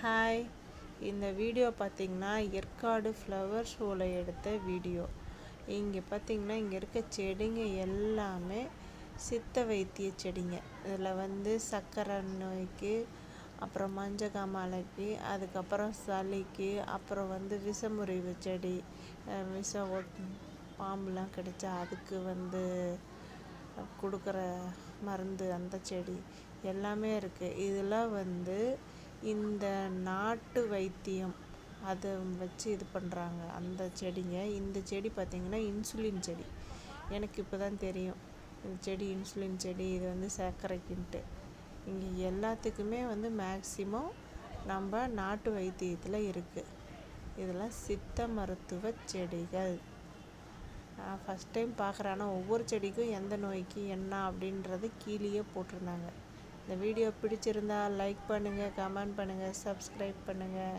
Hi, இந்த video பார்த்திங்கன்னா Yercaud flower ஷோவில் எடுத்த வீடியோ. இங்கே பார்த்திங்கன்னா இங்கே இருக்க செடிங்க எல்லாமே சித்த வைத்திய செடிங்க. இதில் சர்க்கரை நோய்க்கு, அப்புறம் மஞ்சக்காமாலைக்கு, அதுக்கப்புறம் சளிக்கு, அப்புறம் விஷமுறிவு செடி, விஷம் பாம்புலாம் கிடைச்சா அதுக்கு கொடுக்குற மருந்து, அந்த செடி எல்லாமே இருக்குது. இதெல்லாம் இந்த நாட்டு வைத்தியம் அதை வச்சு இது பண்ணுறாங்க அந்த செடிங்க. இந்த செடி பார்த்திங்கன்னா இன்சுலின் செடி. எனக்கு இப்போ தான் தெரியும் இந்த செடி இன்சுலின் செடி. இது சர்க்கரைக்குன்ட்டு இங்கே எல்லாத்துக்குமே மேக்சிமம் நம்ம நாட்டு வைத்தியத்தில் இருக்குது. இதெல்லாம் சித்த மருத்துவ செடிகள். நான் ஃபஸ்ட் டைம் பார்க்குறேன். ஆனால் ஒவ்வொரு செடிக்கும் எந்த நோய்க்கு என்ன அப்படின்றது கீழேயே போட்டிருந்தாங்க. இந்த வீடியோ பிடிச்சிருந்தா லைக் பண்ணுங்கள், கமெண்ட் பண்ணுங்கள், சப்ஸ்கிரைப் பண்ணுங்கள்.